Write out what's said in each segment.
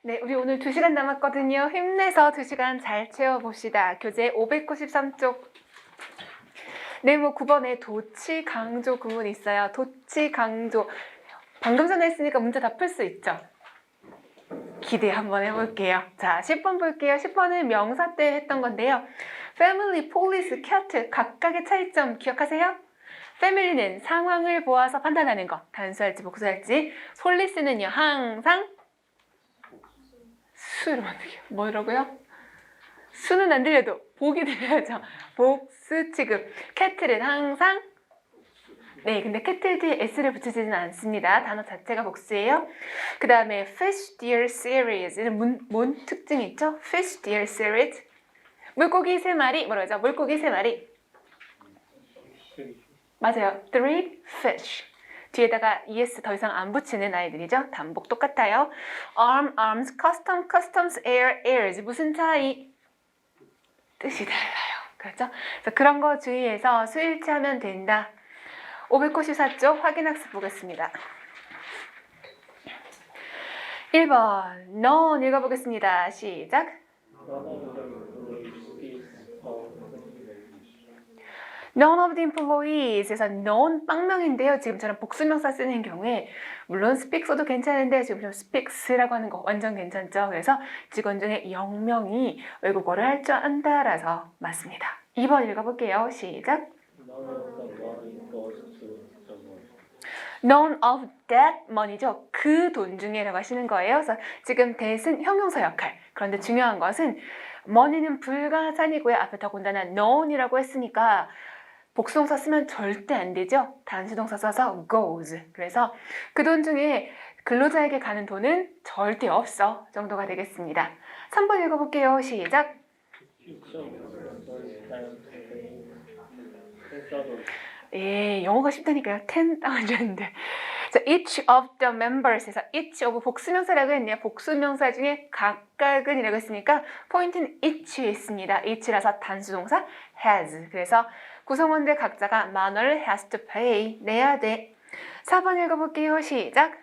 네, 우리 오늘 2시간 남았거든요. 힘내서 2시간 잘 채워봅시다. 교재 593쪽. 네모 9번에 도치 강조 구문 있어요. 도치 강조. 방금 전에 했으니까 문제 다 풀 수 있죠? 기대 한번 해볼게요. 자, 10번 볼게요. 10번은 명사 때 했던 건데요. family, police, cat 각각의 차이점 기억하세요? family는 상황을 보아서 판단하는 거. 단수할지 복수할지. police는요, 항상 수를 만들게요. 뭐라고요? 수는 안 들려도 복이 들려야죠. 복수 취급. cat는 항상 네, 근데 cattle 뒤에 s를 붙이지는 않습니다. 단어 자체가 복수예요. 그 다음에 fish, deer, series는 뭔 특징이 있죠? fish, deer, series 물고기 3마리 뭐라고 하죠? 물고기 3마리 맞아요. 3 fish 뒤에다가 es 더 이상 안 붙이는 아이들이죠. 단복 똑같아요. arm, arms, custom, customs, air, airs 무슨 차이? 뜻이 달라요. 그렇죠? 그래서 그런 거 주의해서 수일치하면 된다. 594쪽 확인학습 보겠습니다. 1번 none 읽어보겠습니다. 시작. None of the employees에서 none 빵명인데요. 지금처럼 복수명사 쓰는 경우에 물론 speak 써도 괜찮은데 지금처럼 speaks라고 하는 거 완전 괜찮죠. 그래서 직원 중에 0명이 외국어를 할 줄 안다라서 맞습니다. 2번 읽어볼게요. 시작. None of that money죠. 그 돈 중에라고 하시는 거예요. 그래서 지금 that은 형용사 역할. 그런데 중요한 것은 money는 불가산이고요. 앞에 더군다나 known이라고 했으니까 복수동사 쓰면 절대 안 되죠. 단수동사 써서 goes. 그래서 그 돈 중에 근로자에게 가는 돈은 절대 없어 정도가 되겠습니다. 3번 읽어볼게요. 시작. 예, 영어가 쉽다니까요. 10,000. 자, each of the members에서 each of 복수명사라고 했네요. 복수명사 중에 각각은 이라고 했으니까 포인트는 each에 있습니다. each라서 단수동사 has. 그래서 구성원들 각자가 $10,000 has to pay. 내야 돼. 4번 읽어볼게요. 시작.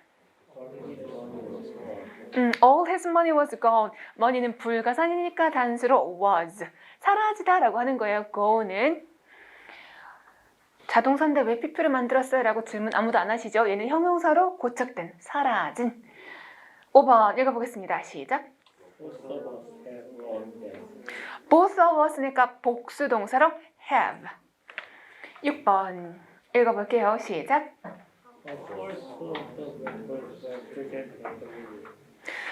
All his money was gone. money는 불가산이니까 단수로 was. 사라지다 라고 하는 거예요. go는. 자동사인데 왜 PP를 만들었어요? 라고 질문 아무도 안 하시죠? 얘는 형용사로 고착된, 사라진. 5번 읽어보겠습니다. 시작. Both of us니까 복수동사로 have. 6번 읽어볼게요. 시작.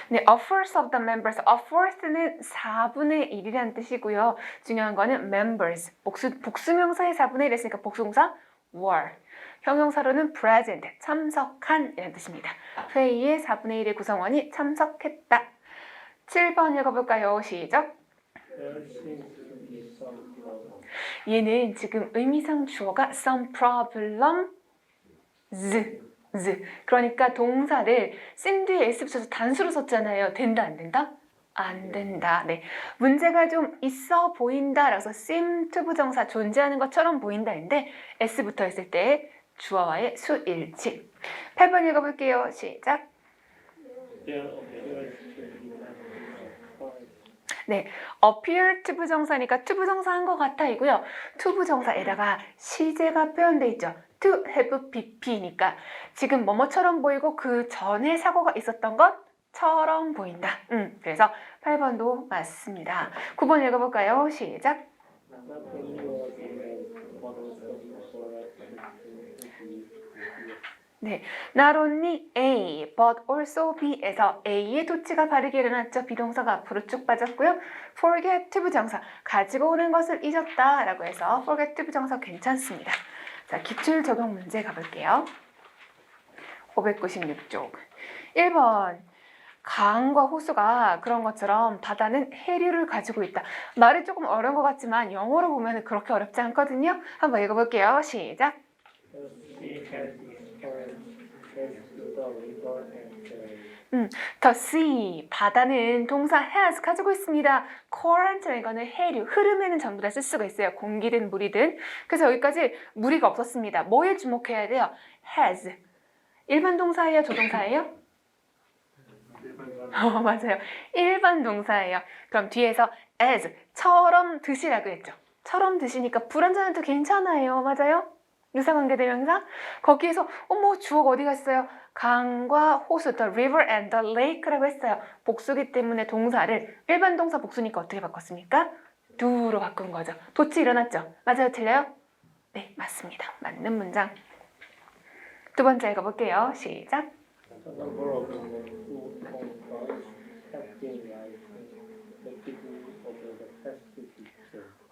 네, a fourth of the members. a fourth는 4분의 1이라는 뜻이고요. 중요한 거는 members. 복수명사의 4분의 1 했으니까 복수동사 were. 형용사로는 present, 참석한 이라는 뜻입니다. 회의의 4분의 1의 구성원이 참석했다. 7번 읽어볼까요? 시작. 얘는 지금 의미상 주어가 some problems. 그러니까 동사를 sim 뒤에 s 붙여서 단수로 썼잖아요. 된다 안 된다? 안 된다. 네, 문제가 좀 있어 보인다 라서 sim 투부정사 존재하는 것처럼 보인다인데 s 붙어 있을 때 주어와의 수일치. 8번 읽어볼게요. 시작. 네, appear 투부정사니까 투부정사 한 것 같아 이고요. 투부정사에다가 시제가 표현돼 있죠. to have pp니까 지금 뭐뭐처럼 보이고 그 전에 사고가 있었던 것처럼 보인다. 그래서 8번도 맞습니다. 9번 읽어볼까요? 시작. 네, not only A, but also B에서 A의 도치가 바르게 일어났죠. 비동사가 앞으로 쭉 빠졌고요. forget 부정사, 가지고 오는 것을 잊었다 라고 해서 forget 부정사 괜찮습니다. 자, 기출 적용 문제 가볼게요. 596쪽. 1번. 강과 호수가 그런 것처럼 바다는 해류를 가지고 있다. 말이 조금 어려운 것 같지만 영어로 보면 그렇게 어렵지 않거든요. 한번 읽어볼게요. 시작. The sea, 바다는 동사 has 가지고 있습니다. current라는 거는 해류, 흐름에는 전부 다 쓸 수가 있어요. 공기든 물이든. 그래서 여기까지 무리가 없었습니다. 뭐에 주목해야 돼요? has. 일반 동사예요? 조동사예요? 맞아요. 일반 동사예요. 그럼 뒤에서 as처럼 드시라고 했죠. 처럼 드시니까 불완전해도 괜찮아요. 맞아요? 유사관계 대명사. 거기에서 어머 주어가 어디 갔어요? 강과 호수, the river and the lake라고 했어요. 복수기 때문에 동사를 일반 동사 복수니까 어떻게 바꿨습니까? do로 바꾼 거죠. 도치 일어났죠? 맞아요? 틀려요? 네, 맞습니다. 맞는 문장. 두 번째 읽어볼게요. 시작. The number of who conquers have been rising rapidly over the past decade.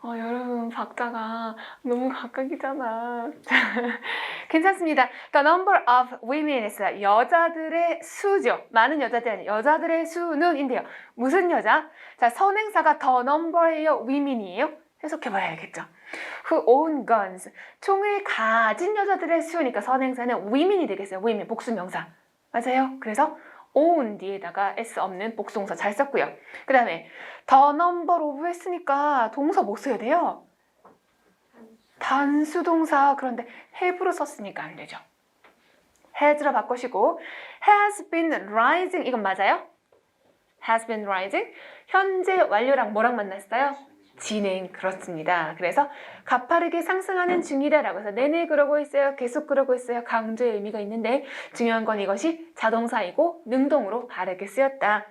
여러분 박자가 너무 각각이잖아. 괜찮습니다. The number of women 했어요. 여자들의 수죠. 많은 여자들이 아니에요. 여자들의 수는인데요. 무슨 여자? 자, 선행사가 the number예요? women이에요? 해석해봐야 알겠죠. Who own guns. 총을 가진 여자들의 수니까 선행사는 women이 되겠어요. women, 복수명사. 맞아요? 그래서 own 뒤에다가 s 없는 복수동사 잘 썼고요. 그 다음에 the number of 했으니까 동사 뭐 써야 돼요? 단수동사. 그런데 have로 썼으니까 안 되죠. has로 바꾸시고 has been rising 이건 맞아요? has been rising 현재 완료랑 뭐랑 만났어요? 진행. 그렇습니다. 그래서 가파르게 상승하는 중이다라고 해서 내내 그러고 있어요. 계속 그러고 있어요. 강조의 의미가 있는데 중요한 건 이것이 자동사이고 능동으로 바르게 쓰였다.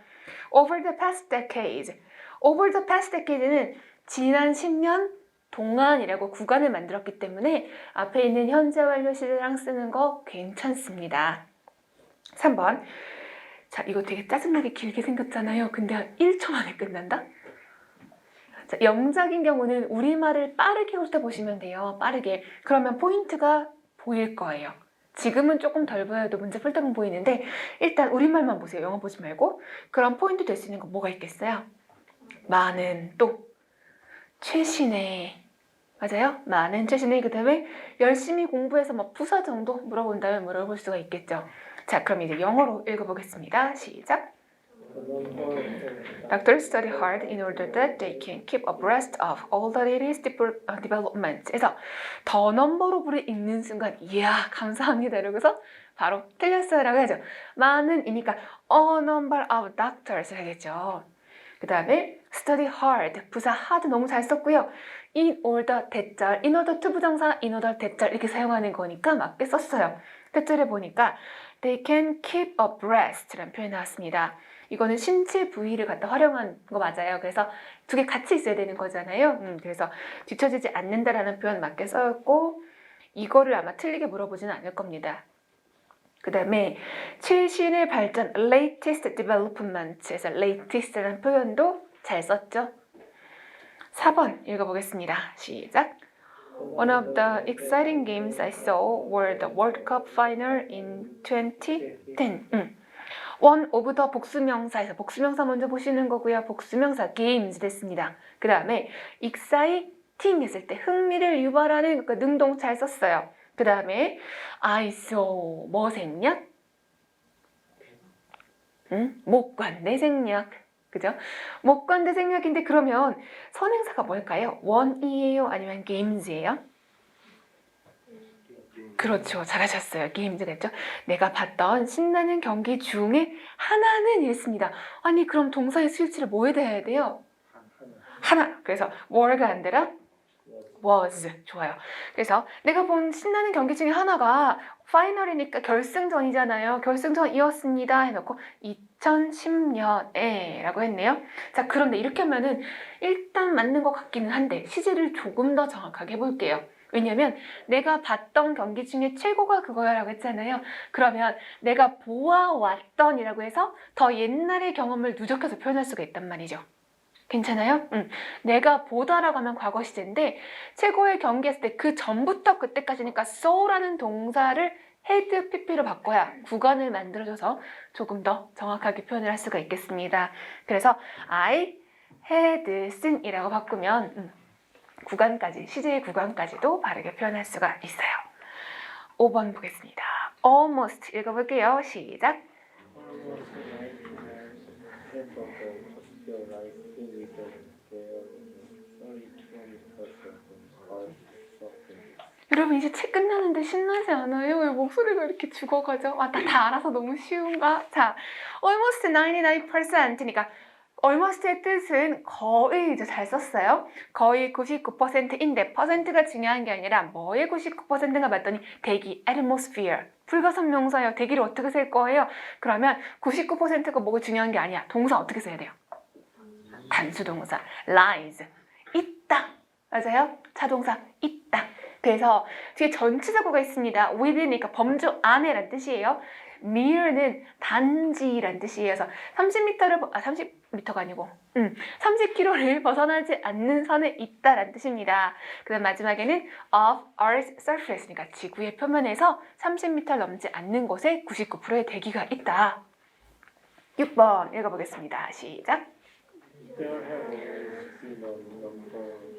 Over the past decade. Over the past decade는 지난 10년 동안이라고 구간을 만들었기 때문에 앞에 있는 현재 완료 시제랑 쓰는 거 괜찮습니다. 3번. 자, 이거 되게 짜증나게 길게 생겼잖아요. 근데 한 1초 만에 끝난다? 자, 영작인 경우는 우리말을 빠르게 훑어보시면 돼요. 빠르게. 그러면 포인트가 보일 거예요. 지금은 조금 덜 보여도 문제 풀 때는 보이는데 일단 우리말만 보세요. 영어 보지 말고. 그럼 포인트 될 수 있는 거 뭐가 있겠어요? 많은, 또 최신의. 맞아요? 많은 최신의. 그 다음에 열심히 공부해서 뭐 부사 정도 물어본다면 물어볼 수가 있겠죠. 자, 그럼 이제 영어로 읽어보겠습니다. 시작. Doctors study hard in order that they can keep abreast of all the latest developments. 그래서 더 넘버로브를 읽는 순간 이야 감사합니다 이러고서 바로 틀렸어요 라고 해야죠. 많은이니까 a number of doctors 해야겠죠. 그 다음에 study hard 부사 hard 너무 잘 썼고요. in order 대절 in order to 부정사 in order 대절 이렇게 사용하는 거니까 맞게 썼어요. 대절에 보니까 they can keep abreast라는 표현이 나왔습니다. 이거는 신체 부위를 갖다 활용한 거 맞아요. 그래서 두 개 같이 있어야 되는 거잖아요. 그래서 뒤처지지 않는다라는 표현 맞게 써였고 이거를 아마 틀리게 물어보지는 않을 겁니다. 그 다음에 최신의 발전, latest development에서 latest라는 표현도 잘 썼죠. 4번 읽어보겠습니다. 시작. One of the exciting games I saw were the World Cup final in 2010. one of the 복수명사에서 복수명사 먼저 보시는 거고요. 복수명사 games 됐습니다. 그 다음에 exciting 했을 때 흥미를 유발하는 그 능동 잘 썼어요. 그 다음에 I saw 뭐 생략? 목관대 생략. 그죠? 목관대 생략인데 그러면 선행사가 뭘까요? one이에요? 아니면 games예요? 그렇죠. 잘하셨어요. 게임즈겠죠? 내가 봤던 신나는 경기 중에 하나는 이랬습니다. 아니 그럼 동사의 수일치를 뭐에 대해야 돼요? 하나. 그래서 were가 아니라 was. 좋아요. 그래서 내가 본 신나는 경기 중에 하나가 파이널이니까 결승전이잖아요. 결승전이었습니다. 해놓고 2010년에 라고 했네요. 자, 그런데 이렇게 하면은 일단 맞는 것 같기는 한데 시제를 조금 더 정확하게 해볼게요. 왜냐면 내가 봤던 경기 중에 최고가 그거야 라고 했잖아요. 그러면 내가 보아왔던 이라고 해서 더 옛날의 경험을 누적해서 표현할 수가 있단 말이죠. 괜찮아요? 내가 보다라고 하면 과거 시제인데 최고의 경기했을 때 그 전부터 그때까지니까 so라는 동사를 had pp로 바꿔야 구간을 만들어줘서 조금 더 정확하게 표현을 할 수가 있겠습니다. 그래서 I had seen 이라고 바꾸면 구간까지, 시제의 구간까지도 바르게 표현할 수가 있어요. 5번 보겠습니다. almost 읽어볼게요. 시작. 여러분 이제 책 끝나는데 신나지 않아요? 왜 목소리가 이렇게 죽어가죠? 아, 다 알아서 너무 쉬운가? 자, almost 99%니까 almost의 뜻은 거의죠. 잘 썼어요. 거의 99%인데 퍼센트가 중요한 게 아니라 뭐의 99%가 맞더니 대기, atmosphere. 불가선 명사예요. 대기를 어떻게 쓸 거예요? 그러면 99%가 뭐가 중요한 게 아니야. 동사 어떻게 써야 돼요? 단수 동사 lies. 있다. 맞아요? 차동사 있다. 그래서 뒤에 전치사구가 있습니다. within이니까 범주 안에란 뜻이에요. near는 단지란 뜻이에요. 30m가 아니고 30km를 벗어나지 않는 선에 있다란 뜻입니다. 그 다음 마지막에는 of Earth's surface니까 지구의 표면에서 30m 넘지 않는 곳에 99%의 대기가 있다. 6번 읽어보겠습니다. 시작. There have always been a number of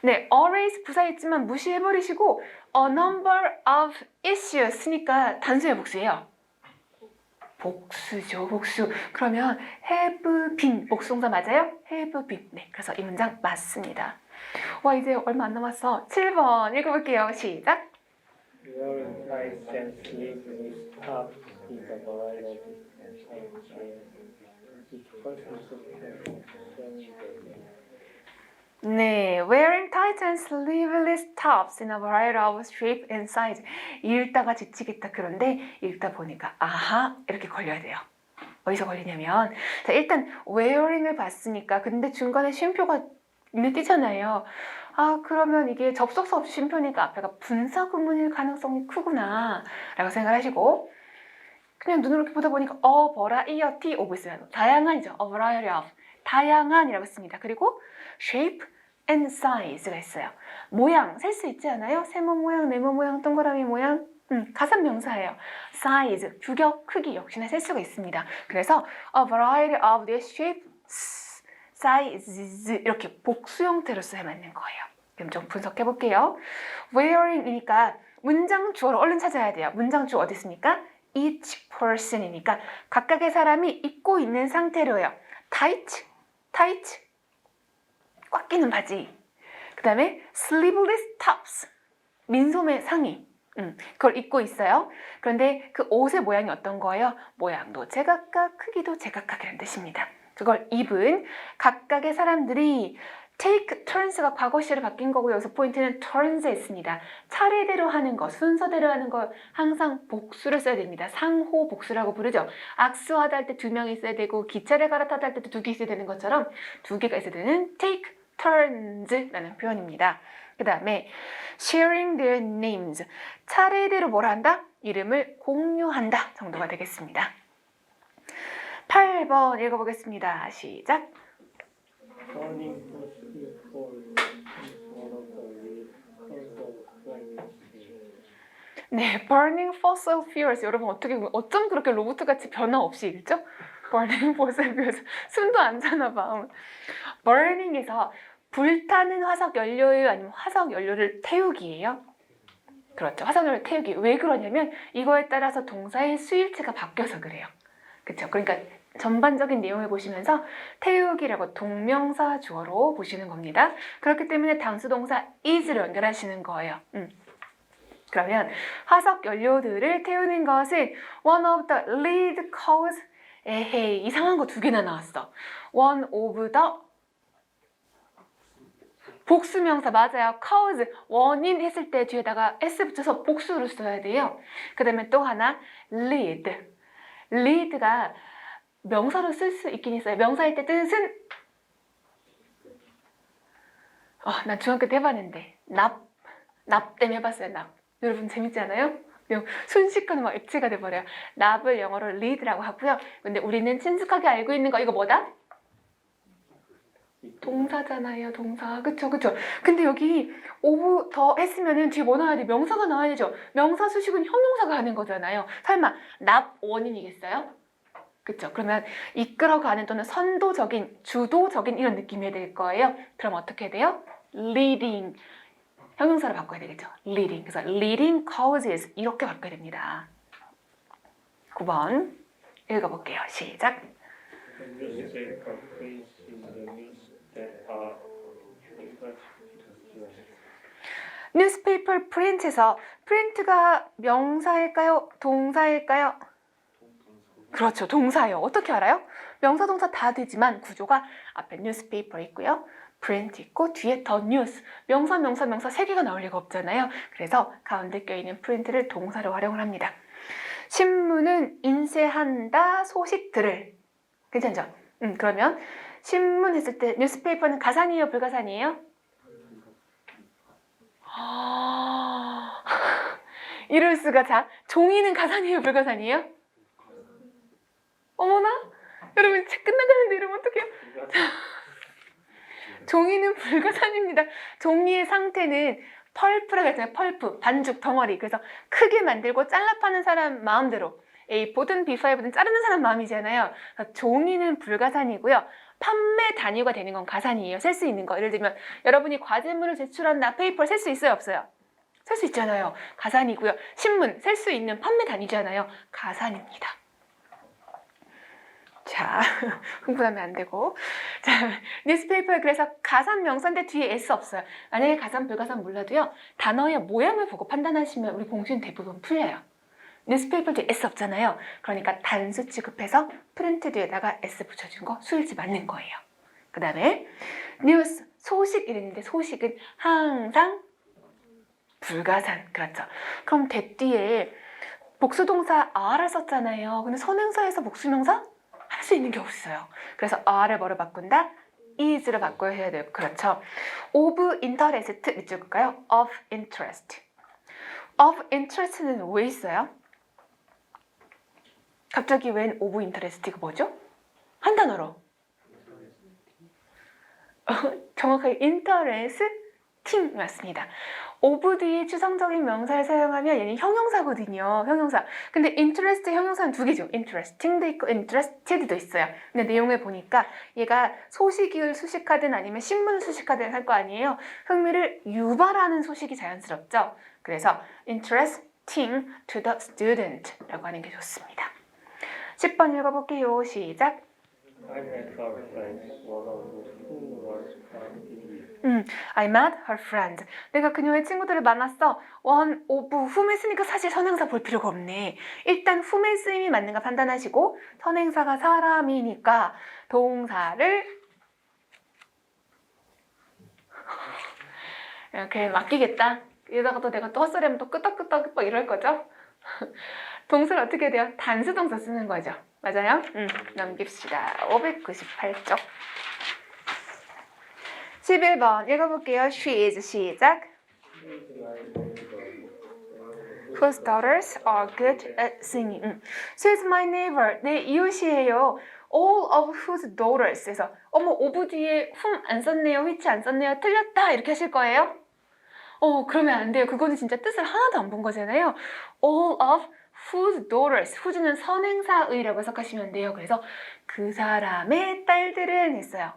네, always 부사했지만 무시해버리시고 a number of issues니까 단수의 복수예요. 복수죠, 복수. 그러면 have been 복수동사 맞아요? have been. 네, 그래서 이 문장 맞습니다. 와, 이제 얼마 안 남았어. 7번 읽어볼게요. 시작. Wearing tights and sleeveless tops is a variety of types. Each person's opinion. 네, wearing tight and sleeveless tops in a variety of shape and size. 읽다가 지치겠다. 그런데 읽다 보니까 아하 이렇게 걸려야 돼요. 어디서 걸리냐면 자, 일단 wearing을 봤으니까 근데 중간에 쉼표가 눈에 띄잖아요. 아, 그러면 이게 접속사 없이 쉼표니까 앞에가 분사 구문일 가능성이 크구나 라고 생각하시고 그냥 눈으로 이렇게 보다 보니까 a variety of 있어요. 다양한이죠. a variety of 다양한이라고 했습니다. 그리고 shape and size가 있어요. 모양 셀 수 있지 않아요? 세모 모양, 네모 모양, 동그라미 모양 가산 명사예요. size, 규격, 크기 역시나 셀 수가 있습니다. 그래서 a variety of the shapes, sizes 이렇게 복수 형태로 써야 맞는 거예요. 그럼 좀 분석해 볼게요. wearing이니까 문장 주어를 얼른 찾아야 돼요. 문장 주어 어디 있습니까? each person이니까 각각의 사람이 입고 있는 상태로요. tight, 꽉 끼는 바지. 그 다음에 sleeveless tops, 민소매 상의. 그걸 입고 있어요. 그런데 그 옷의 모양이 어떤 거예요? 모양도 제각각, 크기도 제각각이라는 뜻입니다. 그걸 입은 각각의 사람들이 take turns가 과거 시제로 바뀐 거고요. 여기서 포인트는 turns에 있습니다. 차례대로 하는 거, 순서대로 하는 거 항상 복수를 써야 됩니다. 상호 복수라고 부르죠. 악수하다 할 때 2명이 있어야 되고 기차를 갈아타다 할 때도 2개 있어야 되는 것처럼 2개가 있어야 되는 take turns라는 표현입니다. 그 다음에 sharing their names, 차례대로 뭘 한다? 이름을 공유한다 정도가 되겠습니다. 8번 읽어보겠습니다. 시작. Burning fossil fuels is one of the lead causes of climate change. 네, burning fossil fuels. 여러분 어쩜 그렇게 로봇같이 변화 없이 읽죠? burning fossil fuels. 숨도 안 차나 봐. burning에서 불타는 화석 연료예요? 아니면 화석 연료를 태우기예요? 그렇죠. 화석 연료 태우기. 왜 그러냐면 이거에 따라서 동사의 수일체가 바뀌어서 그래요. 그렇죠. 그러니까 전반적인 내용을 보시면서 태우기라고 동명사 주어로 보시는 겁니다. 그렇기 때문에 당수 동사 is를 연결하시는 거예요. 그러면 화석 연료들을 태우는 것은 one of the lead cause. 에헤이, 이상한 거 2개나 나왔어. one of the 복수명사 맞아요. cause, 원인 했을 때 뒤에다가 s 붙여서 복수로 써야 돼요. 그 다음에 또 하나 lead. lead가 명사로 쓸 수 있긴 있어요. 명사일 때 뜻은 난 중학교 때 해봤는데 납 때문에 해봤어요. 납. 여러분 재밌지 않아요? 순식간에 막 액체가 돼버려요. 납을 영어로 lead라고 하고요. 근데 우리는 친숙하게 알고 있는 거 이거 뭐다? 동사잖아요. 동사. 그쵸. 근데 여기 오브 더 했으면은 뒤에 뭐 나와야 돼? 명사가 나와야 되죠. 명사 수식은 형용사가 하는 거잖아요. 설마 납 원인이겠어요? 그쵸. 그러면 이끌어가는 또는 선도적인, 주도적인 이런 느낌이 될 거예요. 그럼 어떻게 돼요? leading. 형용사로 바꿔야 되겠죠. leading. 그래서 leading causes 이렇게 바꿔야 됩니다. 9번 읽어볼게요. 시작. The music of place in the news that are newspaper print에서 print가 명사일까요? 동사일까요? 그렇죠. 동사예요. 어떻게 알아요? 명사, 동사 다 되지만 구조가 앞에 newspaper 있고요. print 있고 뒤에 the news. 명사, 명사, 명사 세 개가 나올 리가 없잖아요. 그래서 가운데 껴있는 print를 동사로 활용을 합니다. 신문은 인쇄한다 소식들을. 괜찮죠? 그러면 신문 했을 때 newspaper는 가산이에요? 불가산이에요? 이럴 수가. 자, 종이는 가산이에요? 불가산이에요? 어머나? 여러분 책 끝나가는데 이러면 어떡해요? 종이는 불가산입니다. 종이의 상태는 펄프라고 했잖아요. 펄프, 반죽, 덩어리. 그래서 크게 만들고 잘라 파는 사람 마음대로 A4든 B5든 자르는 사람 마음이잖아요. 그래서 종이는 불가산이고요. 판매 단위가 되는 건 가산이에요. 셀 수 있는 거. 예를 들면 여러분이 과제물을 제출한다. 페이퍼를 셀 수 있어요? 없어요? 셀 수 있잖아요. 가산이고요. 신문 셀 수 있는 판매 단위잖아요. 가산입니다. 자, 흥분하면 안 되고. 자, 뉴스페이퍼에 그래서 가산 명사인데 뒤에 S 없어요. 만약에 가산, 불가산 몰라도요. 단어의 모양을 보고 판단하시면 우리 공식은 대부분 풀려요. 뉴스페이퍼 뒤에 S 없잖아요. 그러니까 단수 취급해서 프린트 뒤에다가 S 붙여준 거 수일치 맞는 거예요. 그 다음에 뉴스, 소식 이랬는데 소식은 항상 불가산. 그렇죠. 그럼 대 뒤에 복수동사 are를 썼잖아요. 근데 선행사에서 복수명사? 할 수 있는 게 없어요. 그래서 are를 뭐로 바꾼다? is로 바꿔야 해야 돼요. 그렇죠. of interest 밑줄 볼까요? of interest. of interest는 왜 있어요? 갑자기 웬 of interest? 이거 뭐죠? 한 단어로. 정확하게 interesting 맞습니다. of 뒤에 추상적인 명사를 사용하면 얘는 형용사거든요. 형용사. 근데 interest 형용사는 두 개죠. interesting도 있고 interested도 있어요. 근데 내용을 보니까 얘가 소식을 수식하든 아니면 신문을 수식하든 할 거 아니에요. 흥미를 유발하는 소식이 자연스럽죠. 그래서 interesting to the student 라고 하는 게 좋습니다. 10번 읽어볼게요. 시작. I met her friends, one of whom was from I met her friend. 내가 그녀의 친구들을 만났어. one of whom 했으니까 사실 선행사 볼 필요가 없네. 일단 whom의 쓰임이 맞는가 판단하시고 선행사가 사람이니까 동사를 이렇게 맡기겠다. 이러다가 또 내가 또 헛소리하면 또 끄떡끄떡 이럴 거죠? 동사를 어떻게 해야 돼요? 단수동사 쓰는 거죠. 맞아요? 넘깁시다. 598쪽. 11번 읽어볼게요. She is 시작. Whose daughters are good at singing. She is my neighbor. 내 이웃이에요. All of whose daughters. 그래서 어머 of 뒤에 whom 안 썼네요. which 안 썼네요. 틀렸다. 이렇게 하실 거예요? 그러면 안 돼요. 그거는 진짜 뜻을 하나도 안 본 거잖아요. All of whose daughters. whose는 선행사의라고 해석하시면 돼요. 그래서 그 사람의 딸들은 했어요.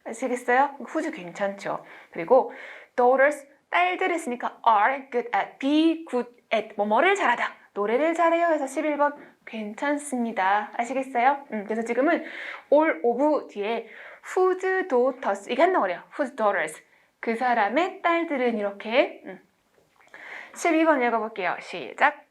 아시겠어요? whose 괜찮죠. 그리고 daughters 딸들 했으니까 are good at, be good at 뭐뭐를 잘하다. 노래를 잘해요 해서 11번 괜찮습니다. 아시겠어요? 그래서 지금은 all of 뒤에 whose daughters 이게 한 덩어리야. whose daughters 그 사람의 딸들은 이렇게 12번 읽어볼게요. 시작.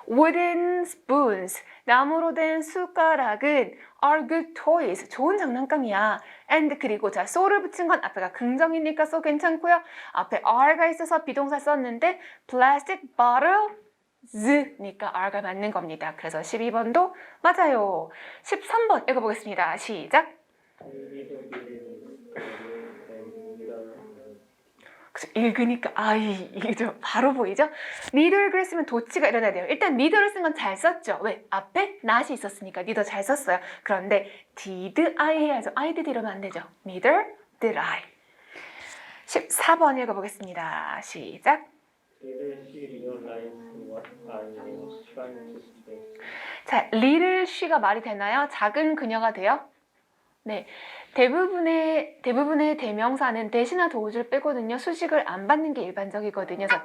Wooden spoons 나무로 된 숟가락은 are good toys 좋은 장난감이야. and 그리고 자 so를 붙인 건 앞에가 긍정이니까 so 괜찮고요. 앞에 are가 있어서 비동사 썼는데 plastic bottles니까 are가 맞는 겁니다. 그래서 12번도 맞아요. 13번 읽어보겠습니다. 시작. 읽으니까 이게 좀 바로 보이죠? 니들 그랬으면 도치가 일어나야 돼요. 일단 니들을 쓴 건 잘 썼죠. 왜? 앞에 not이 있었으니까 니들 잘 썼어요. 그런데 did I 해야죠. I did 이러면 안 되죠. neither did I. 14번 읽어보겠습니다. 시작. 자, little she가 말이 되나요? 작은 그녀가 돼요? 네, 대부분의 대명사는 대시나 도우주를 빼거든요. 수식을 안 받는 게 일반적이거든요. 그래서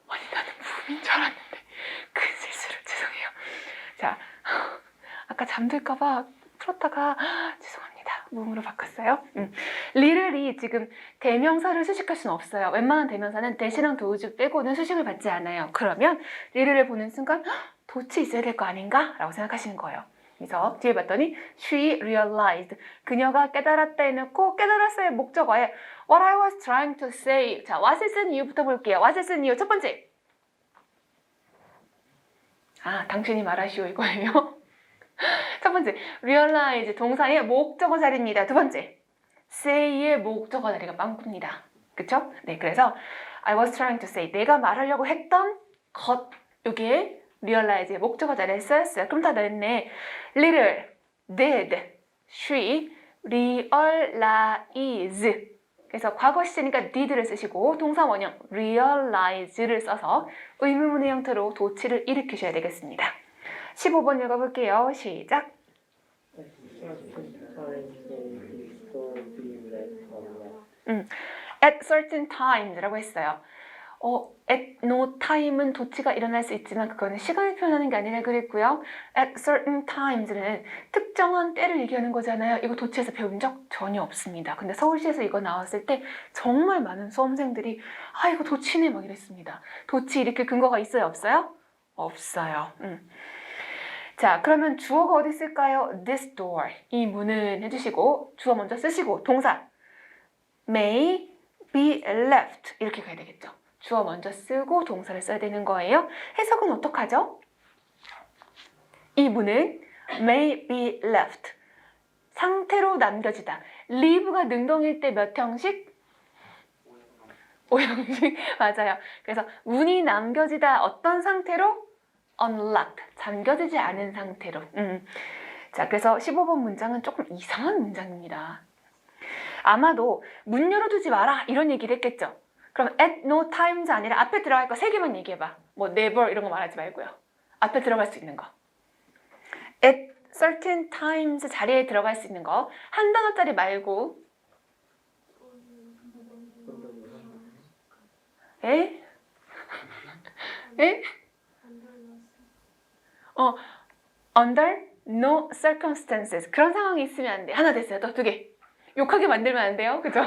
아니 나는 부인 줄 알았는데 큰 실수를 죄송해요. 자, 아까 잠들까봐 풀었다가 죄송합니다. 몸으로 바꿨어요. little이 지금 대명사를 수식할 수는 없어요. 웬만한 대명사는 대시랑 도우주 빼고는 수식을 받지 않아요. 그러면 little을 보는 순간 도치 있어야 될 거 아닌가? 라고 생각하시는 거예요. 그래서 뒤에 봤더니 she realized 그녀가 깨달았다 해놓고 깨달았어의 목적어에 what I was trying to say. 자, what을 쓴 이유부터 볼게요. what을 쓴 이유 첫 번째. 당신이 말하시오 이거예요. 첫 번째, realize 동사의 목적어 자리입니다. 두 번째, say의 목적어 자리가 빵꾸입니다. 그쵸? 네, 그래서 I was trying to say 내가 말하려고 했던 것 여기에 realize의 목적어 자리에 쓰였어요. 그럼 다 됐네. little, did, she, realize 그래서 과거 시제니까 did를 쓰시고 동사 원형 realize를 써서 의문문의 형태로 도치를 일으키셔야 되겠습니다. 15번 읽어볼게요. 시작. At certain times라고 했어요. at no time은 도치가 일어날 수 있지만 그거는 시간을 표현하는 게 아니라 그랬고요. at certain times는 특정한 때를 얘기하는 거잖아요. 이거 도치에서 배운 적 전혀 없습니다. 근데 서울시에서 이거 나왔을 때 정말 많은 수험생들이 이거 도치네 막 이랬습니다. 도치 일으킬 근거가 있어요? 없어요? 없어요. 자, 그러면 주어가 어디 있을까요? This door. 이 문은 해주시고 주어 먼저 쓰시고 동사 may be left 이렇게 가야 되겠죠. 주어 먼저 쓰고 동사를 써야 되는 거예요. 해석은 어떡하죠? 이 문은 may be left. 상태로 남겨지다. leave가 능동일 때 몇 형식? 5형식. 맞아요. 그래서 문이 남겨지다 어떤 상태로? unlocked. 잠겨지지 않은 상태로. 자, 그래서 15번 문장은 조금 이상한 문장입니다. 아마도 문 열어두지 마라 이런 얘기를 했겠죠. 그럼 at no times 아니라 앞에 들어갈 거 3개만 얘기해봐. 뭐 never 이런 거 말하지 말고요. 앞에 들어갈 수 있는 거. at certain times 자리에 들어갈 수 있는 거. 한 단어짜리 말고. 에? 에? under no circumstances. 그런 상황이 있으면 안 돼. 하나 됐어요. 또 2개. 욕하게 만들면 안 돼요. 그죠?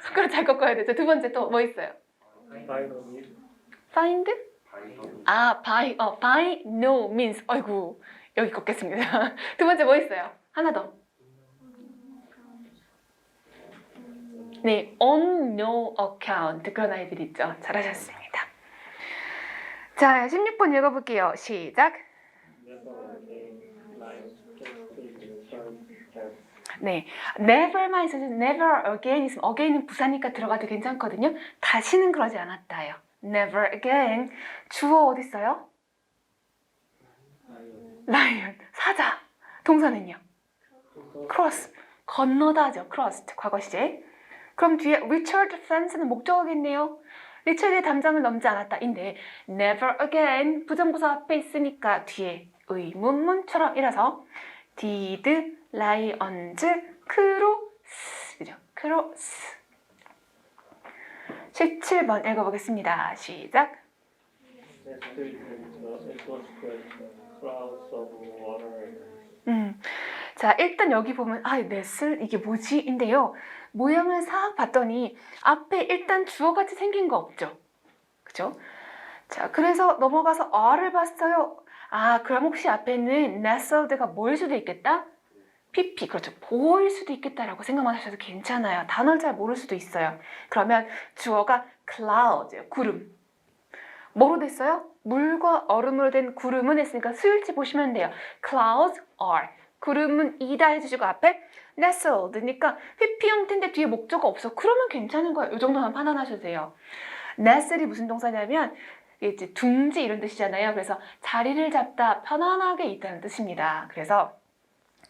손가락 잘 꺾어야 되죠. 두 번째 또 뭐 있어요? find? by no means. 아이고, 여기 꺾겠습니다. 두 번째 뭐 있어요? 하나 더. 네, on no account. 그런 아이들 있죠. 잘하셨습니다. 자, 16번 읽어볼게요. 시작. 네, never만 있어서 never again 있으면 again은 부사니까 들어가도 괜찮거든요. 다시는 그러지 않았다요. never again. 주어 어디 있어요? lion. 사자. 동사는요? cross. 건너다죠. crossed. 과거 시제. 그럼 뒤에 Richard France는 목적어겠네요. 리처드의 담장을 넘지 않았다. 인데 never again 부정부사 앞에 있으니까 뒤에 의문문처럼 이라서 did lions cross 그죠? cross 17번 읽어보겠습니다. 시작. 자, 일단 여기 보면 넷을 이게 뭐지? 인데요. 모양을 싹 봤더니 앞에 일단 주어같이 생긴 거 없죠? 그죠? 자, 그래서 넘어가서 R을 봤어요. 그럼 혹시 앞에는 nestled가 뭐일 수도 있겠다? PP, 그렇죠. 보호일 수도 있겠다라고 생각만 하셔도 괜찮아요. 단어를 잘 모를 수도 있어요. 그러면 주어가 clouds, 구름. 뭐로 됐어요? 물과 얼음으로 된 구름은 했으니까 수일치 보시면 돼요. Clouds are. 구름은 이다 해주시고 앞에 nestled니까 PP 형태인데 뒤에 목적어 없어. 그러면 괜찮은 거예요. 이 정도만 판단하셔도 돼요. nestled이 무슨 동사냐면 이제 둥지 이런 뜻이잖아요. 그래서 자리를 잡다, 편안하게 있다는 뜻입니다. 그래서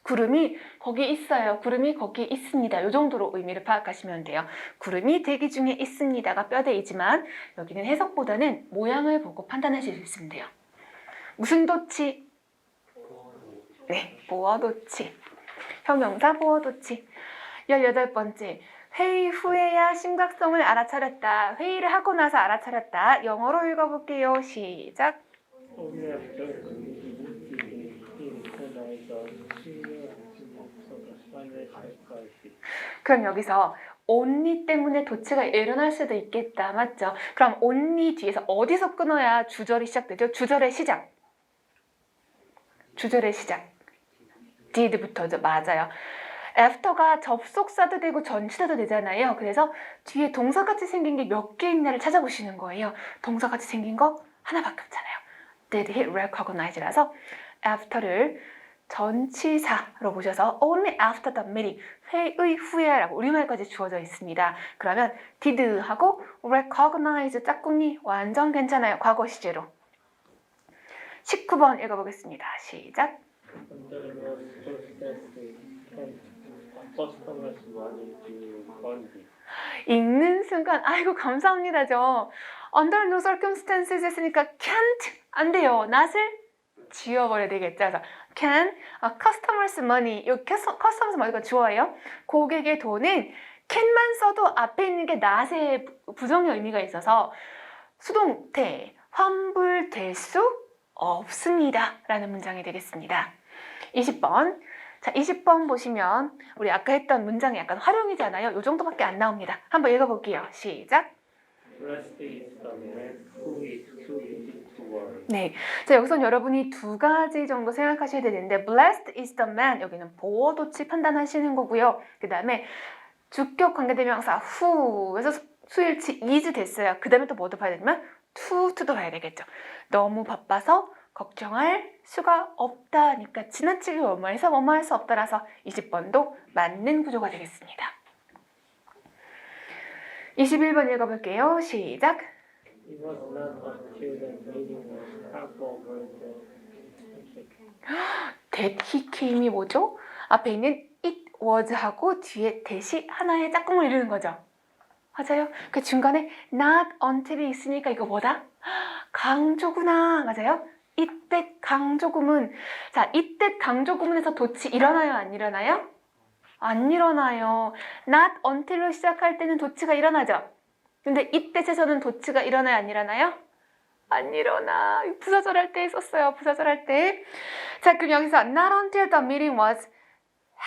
구름이 거기 있어요. 구름이 거기 있습니다. 이 정도로 의미를 파악하시면 돼요. 구름이 대기 중에 있습니다가 뼈대이지만 여기는 해석보다는 모양을 보고 판단하실 수 있으면 돼요. 무슨 도치? 네, 보어도치. 형용사 보어도치. 18번째. 회의 후에야 심각성을 알아차렸다. 회의를 하고 나서 알아차렸다. 영어로 읽어볼게요. 시작. 일어날 것이. 그럼 여기서 only 때문에 도치가 일어날 수도 있겠다. 맞죠? 그럼 only 뒤에서 어디서 끊어야 주절이 시작되죠? 주절의 시작. 주절의 시작. did부터죠. 맞아요. after가 접속사도 되고 전치사도 되잖아요. 그래서 뒤에 동사같이 생긴 게 몇 개 있나를 찾아보시는 거예요. 동사같이 생긴 거 하나밖에 없잖아요. Did he recognize라서 after를 전치사로 보셔서 only after the meeting, 회의 후에 라고 우리말까지 주어져 있습니다. 그러면 did 하고 recognize 짝꿍이 완전 괜찮아요. 과거 시제로. 19번 읽어보겠습니다. 시작. Under no circumstances can customers money to fund. 읽는 순간 아이고 감사합니다죠. Under no circumstances 했으니까 can't 안 돼요. not을 지워버려야 되겠죠. 그래서 can customers money 이 customers money가 주어예요. 고객의 돈은 can만 써도 앞에 있는 게 not의 부정의 의미가 있어서 수동태 환불될 수 없습니다. 라는 문장이 되겠습니다. 20번. 자, 20번 보시면 우리 아까 했던 문장이 약간 활용이잖아요. 이 정도밖에 안 나옵니다. 한번 읽어볼게요. 시작. Blessed is the man who is too easy to worry. 네, 자 여기선 여러분이 두 가지 정도 생각하셔야 되는데 blessed is the man 여기는 보어 도치 판단하시는 거고요. 그 다음에 주격 관계대명사 who에서 수일치 is 됐어요. 그 다음에 또 뭐도 봐야 되냐면 to도 봐야 되겠죠. 너무 바빠서 걱정할 수가 없다니까 지나치게 뭐뭐해서 뭐뭐할 수 없다라서 20번도 맞는 구조가 되겠습니다. 21번 읽어볼게요. 시작. It was not until the meeting was half over that he came이 뭐죠? 앞에 있는 it was 하고 뒤에 that이 하나의 짝꿍을 이루는 거죠. 맞아요. 그 중간에 not until이 있으니까 이거 뭐다? 강조구나. 맞아요? 이때 강조구문. 자, 이때 강조구문에서 도치 일어나요? 안 일어나요? 안 일어나요. not until로 시작할 때는 도치가 일어나죠. 근데 이때에서는 도치가 일어나요? 안 일어나요? 안 일어나. 부사절 할 때 썼어요. 부사절 할 때. 자, 그럼 여기서 not until the meeting was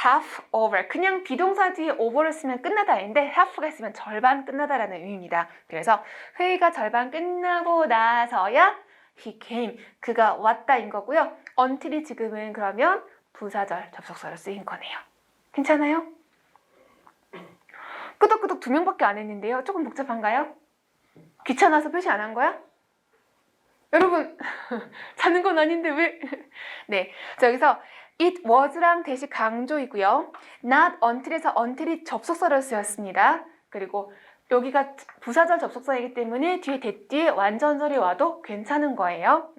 half over. 그냥 비동사 뒤에 over를 쓰면 끝나다인데 half가 있으면 절반 끝나다라는 의미입니다. 그래서 회의가 절반 끝나고 나서야 he came. 그가 왔다인 거고요. until이 지금은 그러면 부사절 접속사로 쓰인 거네요. 괜찮아요? 끄덕끄덕 2명밖에 안 했는데요. 조금 복잡한가요? 귀찮아서 표시 안 한 거야? 여러분 자는 건 아닌데 왜? 네, 자 여기서 it was랑 대시 강조이고요. not until에서 until이 접속사로 쓰였습니다. 그리고 여기가 부사절 접속사이기 때문에 뒤에 that 뒤에 완전절이 와도 괜찮은 거예요.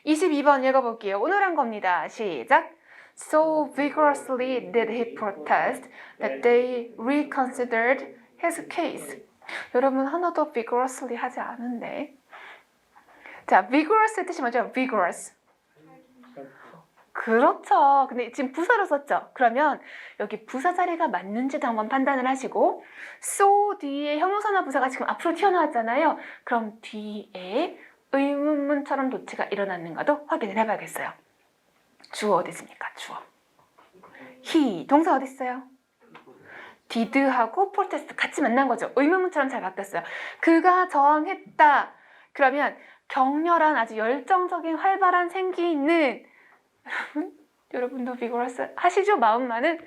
22번 읽어볼게요. 오늘 한 겁니다. 시작. So vigorously did he protest that they reconsidered his case. 여러분 하나도 vigorously 하지 않은데. 자, vigorous 뜻이 뭐죠? vigorous. 그렇죠. 근데 지금 부사로 썼죠. 그러면 여기 부사 자리가 맞는지도 한번 판단을 하시고 so 뒤에 형용사나 부사가 지금 앞으로 튀어나왔잖아요. 그럼 뒤에 의문문처럼 도치가 일어났는가도 확인을 해봐야겠어요. 주어 어디 있습니까? 주어. he 동사 어디 있어요? did하고 protest 같이 만난 거죠. 의문문처럼 잘 바뀌었어요. 그가 저항했다. 그러면 격렬한 아주 열정적인 활발한 생기 있는 여러분도 vigorous 하시죠? 마음만은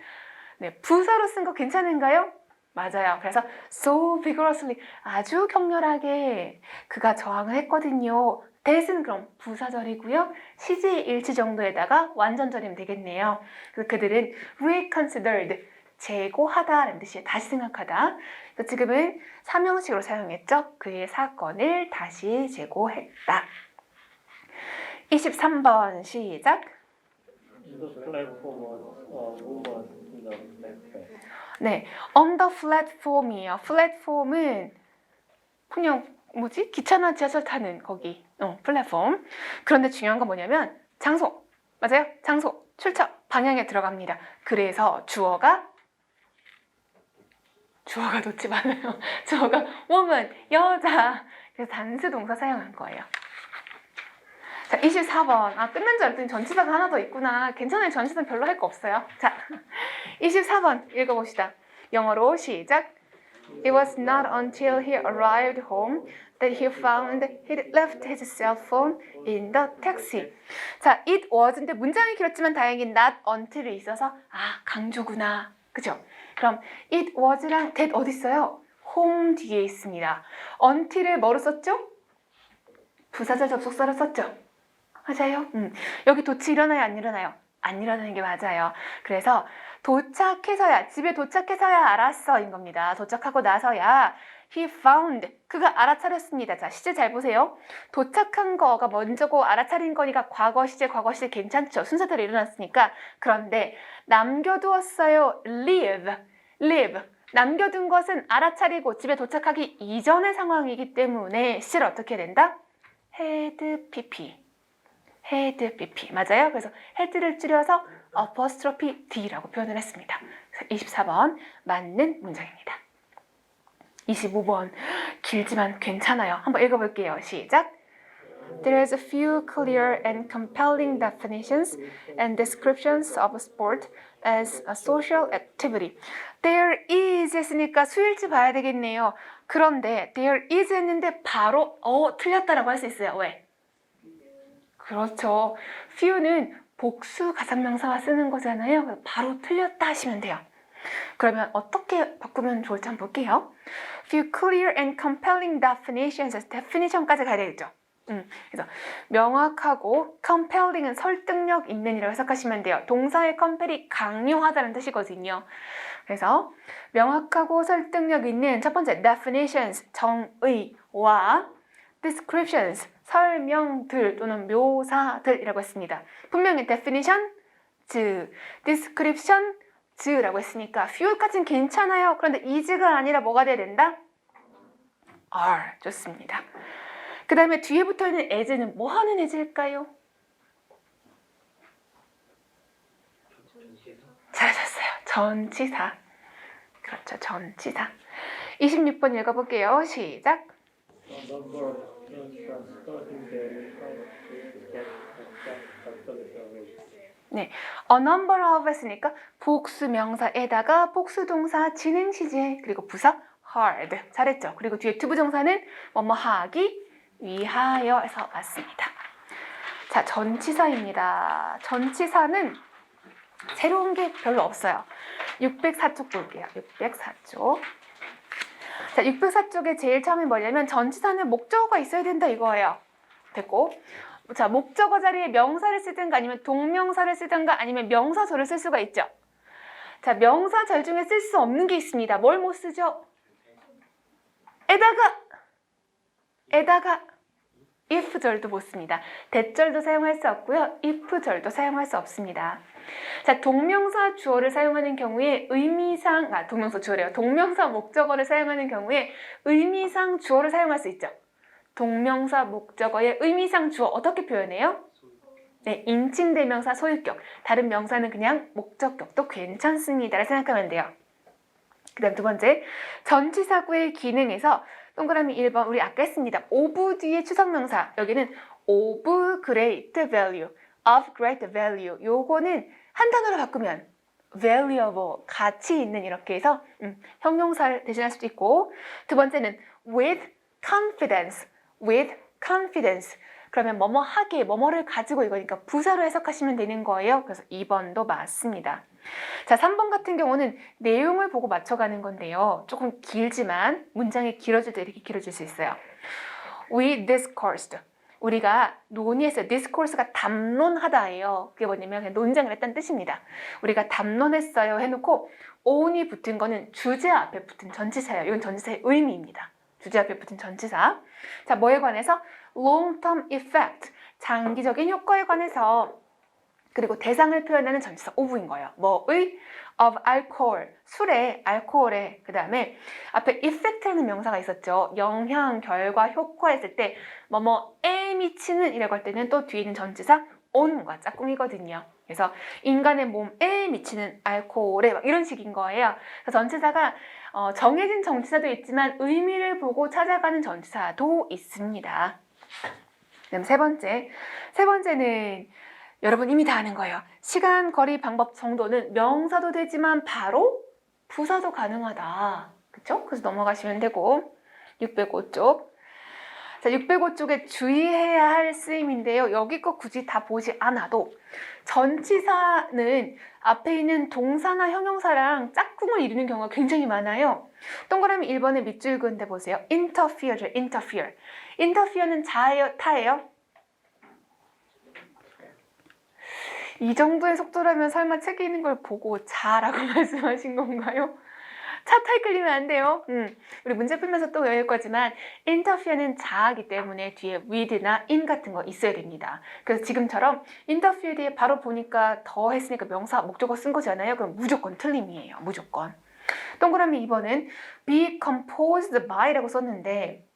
네, 부사로 쓴 거 괜찮은가요? 맞아요. 그래서 so vigorously 아주 격렬하게 그가 저항을 했거든요. that은 그럼 부사절이고요. 시제의 일치 정도에다가 완전절이면 되겠네요. 그래서 그들은 reconsidered 재고하다라는 뜻이에요. 다시 생각하다. 그래서 지금은 삼형식으로 사용했죠. 그의 사건을 다시 재고했다. 23번 시작. The platform was a woman in a backpack. 네, on the platform이에요. 플랫폼은 그냥 뭐지? 기차나 지하철 타는 거기 플랫폼. 그런데 중요한 건 뭐냐면 장소. 맞아요? 장소, 출처, 방향에 들어갑니다. 그래서 주어가 놓지 말아요. 주어가 woman, 여자. 그래서 단수 동사 사용한 거예요. 자, 24번. 아, 끝난 줄 알았더니 전치사가 하나 더 있구나. 괜찮아요. 전치사는 별로 할 거 없어요. 자, 24번 읽어봅시다. 영어로 시작. It was not until he arrived home that he found he'd left his cell phone in the taxi. 자, it was인데 문장이 길었지만 다행히 not until이 있어서 아, 강조구나. 그죠? 그럼 it was랑 that 어디 있어요? home 뒤에 있습니다. until을 뭐로 썼죠? 부사절 접속사로 썼죠? 맞아요? 여기 도치 일어나요? 안 일어나요? 안 일어나는 게 맞아요. 그래서 도착해서야, 집에 도착해서야 알았어 인 겁니다. 도착하고 나서야 he found, 그가 알아차렸습니다. 자, 시제 잘 보세요. 도착한 거가 먼저고 알아차린 거니까 과거 시제, 과거 시제 괜찮죠? 순서대로 일어났으니까. 그런데 남겨두었어요. leave. 남겨둔 것은 알아차리고 집에 도착하기 이전의 상황이기 때문에 시제를 어떻게 된다? had pp. 맞아요? 그래서 had를 줄여서 apostrophe d라고 표현을 했습니다. 24번 맞는 문장입니다. 25번 길지만 괜찮아요. 한번 읽어볼게요. 시작. There is a few clear and compelling definitions and descriptions of sport as a social activity. There is 했으니까 수일치 봐야 되겠네요. 그런데 there is 했는데 바로 틀렸다라고 할 수 있어요. 왜? 그렇죠. few는 복수 가상명사가 쓰는 거잖아요. 바로 틀렸다 하시면 돼요. 그러면 어떻게 바꾸면 좋을지 한번 볼게요. Few clear and compelling definitions. definition까지 가야 되겠죠. 그래서 명확하고 compelling은 설득력 있는 이라고 해석하시면 돼요. 동사의 compell이 강요하다는 뜻이거든요. 그래서 명확하고 설득력 있는 첫 번째 definitions, 정의와 descriptions, 설명들 또는 묘사들이라고 했습니다. 분명히 definition, description, 라고 했으니까 few까지는 괜찮아요. 그런데 is가 아니라 뭐가 돼야 된다? are. 좋습니다. 그 다음에 뒤에 붙어있는 as는 뭐 하는 as일까요? 잘하셨어요. 전치사. 그렇죠. 전치사. 26번 읽어볼게요. 시작. 네, a number of 했으니까 복수 명사에다가 복수 동사 진행 시제 그리고 부사 hard 잘했죠. 그리고 뒤에 투부정사는 뭐뭐 하기 위하여에서 왔습니다. 자, 전치사입니다. 전치사는 새로운 게 별로 없어요. 604쪽 볼게요. 604쪽. 자, 604쪽에 제일 처음에 뭐냐면 전치사는 목적어가 있어야 된다 이거예요. 됐고. 자, 목적어 자리에 명사를 쓰든가 아니면 동명사를 쓰든가 아니면 명사절을 쓸 수가 있죠. 자, 명사절 중에 쓸 수 없는 게 있습니다. 뭘 못 쓰죠? 에다가 if절도 못 씁니다. 대절도 사용할 수 없고요. if절도 사용할 수 없습니다. 자, 동명사 주어를 사용하는 경우에 의미상, 동명사 주어래요. 동명사 목적어를 사용하는 경우에 의미상 주어를 사용할 수 있죠. 동명사 목적어의 의미상 주어 어떻게 표현해요? 네, 인칭대명사 소유격. 다른 명사는 그냥 목적격도 괜찮습니다라고 생각하면 돼요. 그 다음 두 번째, 전치사구의 기능에서 동그라미 1번 우리 아까 했습니다. of 뒤에 추상명사. 여기는 of great value, of great value. 요거는 한 단어로 바꾸면 valuable, 가치 있는 이렇게 해서 형용사를 대신할 수도 있고, 두 번째는 with confidence. 그러면 뭐뭐 하게, 뭐뭐를 가지고 이거니까 부사로 해석하시면 되는 거예요. 그래서 2번도 맞습니다. 자, 3번 같은 경우는 내용을 보고 맞춰가는 건데요. 조금 길지만 문장이 길어질 때 이렇게 길어질 수 있어요. We discoursed. 우리가 논의했어요. discourse가 담론하다예요. 그게 뭐냐면 그냥 논쟁을 했다는 뜻입니다. 우리가 담론했어요 해놓고 on이 붙은 거는 주제 앞에 붙은 전치사예요. 이건 전치사의 의미입니다. 주제 앞에 붙은 전치사. 자, 뭐에 관해서? long-term effect, 장기적인 효과에 관해서. 그리고 대상을 표현하는 전치사 of인 거예요. 뭐의? of alcohol, 술에, 알코올에. 그 다음에 앞에 effect라는 명사가 있었죠. 영향, 결과, 효과 했을 때 뭐뭐에 미치는 이라고 할 때는 또 뒤에 있는 전치사 on과 짝꿍이거든요. 그래서 인간의 몸에 미치는 알코올에 막 이런 식인 거예요. 그래서 전치사가 정해진 전치사도 있지만 의미를 보고 찾아가는 전치사도 있습니다. 그다음 세 번째는 여러분 이미 다 아는 거예요. 시간, 거리, 방법 정도는 명사도 되지만 바로 부사도 가능하다. 그쵸? 그래서 넘어가시면 되고 605쪽. 자, 605쪽에 주의해야 할 쓰임인데요. 여기 거 굳이 다 보지 않아도 전치사는 앞에 있는 동사나 형용사랑 짝꿍을 이루는 경우가 굉장히 많아요. 동그라미 1번에 밑줄 그은데 보세요. interfere죠. interfere. interfere는 자예요? 타예요? 이 정도의 속도라면 설마 책에 있는 걸 보고 자라고 말씀하신 건가요? 차 타이 끌리면 안 돼요. 우리 문제 풀면서 또 외울 거지만 interfere는 자이기 때문에 뒤에 with나 in 같은 거 있어야 됩니다. 그래서 지금처럼 interfere 뒤에 바로 보니까 더 했으니까 명사 목적어 쓴 거잖아요. 그럼 무조건 틀림이에요. 무조건. 동그라미 2번은 be composed by라고 썼는데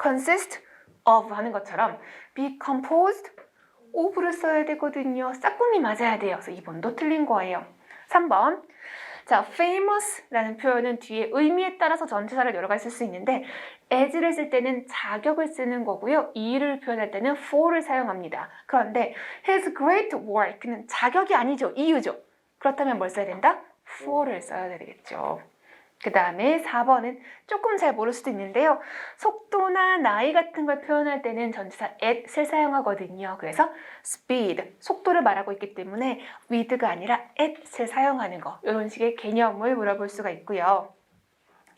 consist of 하는 것처럼 be composed of를 써야 되거든요. 짝꿍이 맞아야 돼요. 그래서 2번도 틀린 거예요. 3번. 자, famous라는 표현은 뒤에 의미에 따라서 전치사를 여러 가지 쓸 수 있는데 as를 쓸 때는 자격을 쓰는 거고요. 이를 표현할 때는 for를 사용합니다. 그런데 his great work는 자격이 아니죠. 이유죠. 그렇다면 뭘 써야 된다? for를 써야 되겠죠. 그 다음에 4번은 조금 잘 모를 수도 있는데요. 속도나 나이 같은 걸 표현할 때는 전치사 at을 사용하거든요. 그래서 speed, 속도를 말하고 있기 때문에 with가 아니라 at을 사용하는 거. 이런 식의 개념을 물어볼 수가 있고요.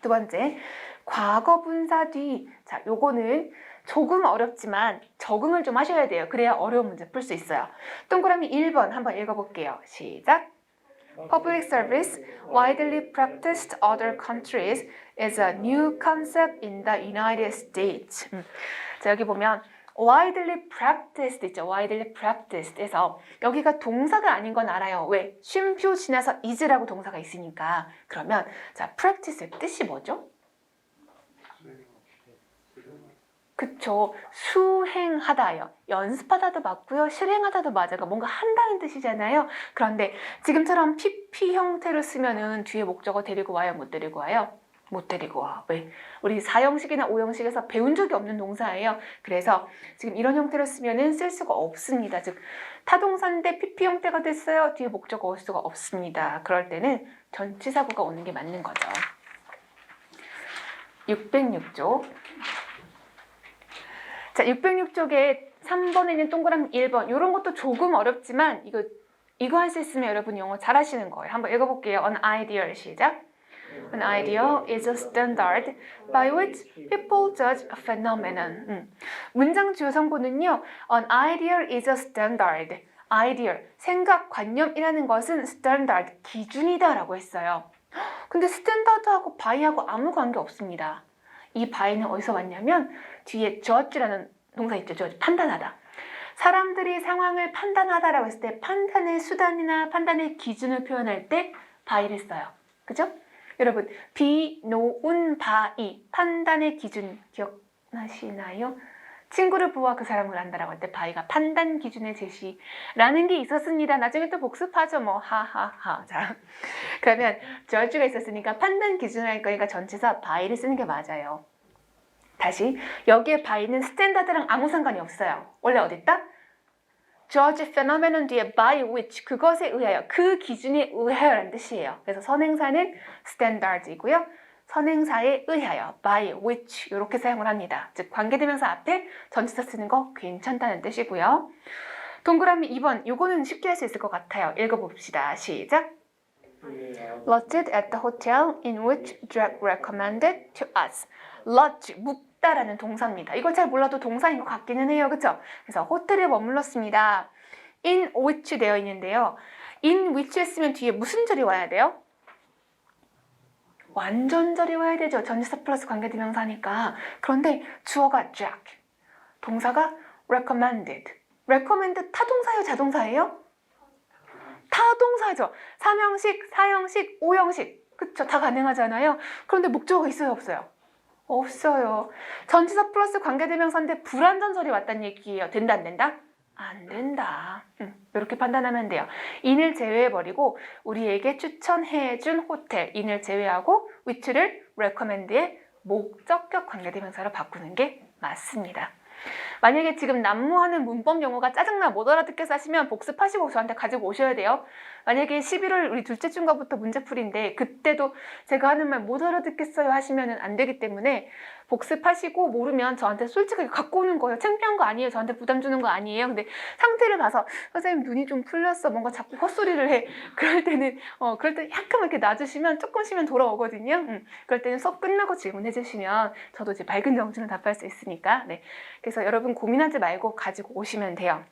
두 번째, 과거 분사 뒤. 자, 요거는 조금 어렵지만 적응을 좀 하셔야 돼요. 그래야 어려운 문제 풀 수 있어요. 동그라미 1번 한번 읽어볼게요. 시작. Public service, widely practiced other countries, is a new concept in the United States. 자, 여기 보면 widely practiced 있죠. widely practiced에서 여기가 동사가 아닌 건 알아요. 왜? 쉼표 지나서 is라고 동사가 있으니까. 그러면 자, practice의 뜻이 뭐죠? 그쵸. 수행하다요. 연습하다도 맞고요. 실행하다도 맞아요. 그러니까 뭔가 한다는 뜻이잖아요. 그런데 지금처럼 PP 형태로 쓰면은 뒤에 목적어 데리고 와요? 못 데리고 와요? 못 데리고 와. 왜? 우리 4형식이나 5형식에서 배운 적이 없는 동사예요. 그래서 지금 이런 형태로 쓰면은 쓸 수가 없습니다. 즉 타동사인데 PP 형태가 됐어요. 뒤에 목적어 올 수가 없습니다. 그럴 때는 전치사구가 오는 게 맞는 거죠. 606쪽. 자, 606쪽에 3번에 있는 동그라미 1번. 이런 것도 조금 어렵지만 이거 할 수 있으면 여러분 영어 잘하시는 거예요. 한번 읽어볼게요. An ideal 시작. An ideal is a standard by which people judge a phenomenon. 문장 주요 성분은요. An ideal is a standard. ideal, 생각, 관념이라는 것은 standard, 기준이다라고 했어요. 근데 standard하고 by하고 아무 관계 없습니다. 이 by는 어디서 왔냐면 뒤에 judge라는 동사 있죠. judge, 판단하다. 사람들이 상황을 판단하다라고 했을 때 판단의 수단이나 판단의 기준을 표현할 때 by를 써요. 그죠? 여러분, 비노운 바이, 판단의 기준 기억나시나요? 친구를 보아 그 사람을 안다라고 할 때 바이가 판단 기준의 제시라는 게 있었습니다. 나중에 또 복습하죠. 뭐 하하하. 자, 그러면 judge가 있었으니까 판단 기준을 할 거니까 전치사 바이를 쓰는 게 맞아요. 다시 여기에 by는 스탠다드랑 아무 상관이 없어요. 원래 어딨다? judge phenomenon 뒤에 by which, 그것에 의하여, 그 기준에 의하여라는 뜻이에요. 그래서 선행사는 standard이고요. 선행사에 의하여 by which 이렇게 사용을 합니다. 즉 관계대명사 앞에 전치사 쓰는 거 괜찮다는 뜻이고요. 동그라미 2번, 요거는 쉽게 할 수 있을 것 같아요. 읽어봅시다. 시작. Lodged at the hotel in which Jack recommended to us. lodge, 묵다라는 동사입니다. 이걸 잘 몰라도 동사인 것 같기는 해요. 그쵸? 그래서 호텔에 머물렀습니다. in which 되어 있는데요. in which 했으면 뒤에 무슨 절이 와야 돼요? 완전절이 와야 되죠. 전치사 플러스 관계대명사니까. 그런데 주어가 Jack, 동사가 recommended. recommend 타동사예요? 자동사예요? 타동사죠. 3형식, 4형식, 5형식. 그쵸? 다 가능하잖아요. 그런데 목적어가 있어요? 없어요? 없어요. 전치사 플러스 관계대명사인데 불완전절이 왔다는 얘기예요. 된다 안 된다? 안 된다. 이렇게 판단하면 돼요. in을 제외해버리고 우리에게 추천해준 호텔, in을 제외하고 which를 recommend의 목적격 관계대명사로 바꾸는 게 맞습니다. 만약에 지금 난무하는 문법 용어가 짜증나 못 알아듣겠어 하시면 복습하시고 저한테 가지고 오셔야 돼요. 만약에 11월 우리 둘째 주인가부터 문제풀이인데 그때도 제가 하는 말 못 알아듣겠어요 하시면 안 되기 때문에 복습하시고 모르면 저한테 솔직하게 갖고 오는 거예요. 창피한 거 아니에요. 저한테 부담 주는 거 아니에요. 근데 상태를 봐서 선생님 눈이 좀 풀렸어. 뭔가 자꾸 헛소리를 해. 그럴 때는 그럴 때 약간 이렇게 놔주시면 조금 쉬면 돌아오거든요. 그럴 때는 수업 끝나고 질문해 주시면 저도 이제 맑은 정신을 답할 수 있으니까. 네. 그래서 여러분 고민하지 말고 가지고 오시면 돼요.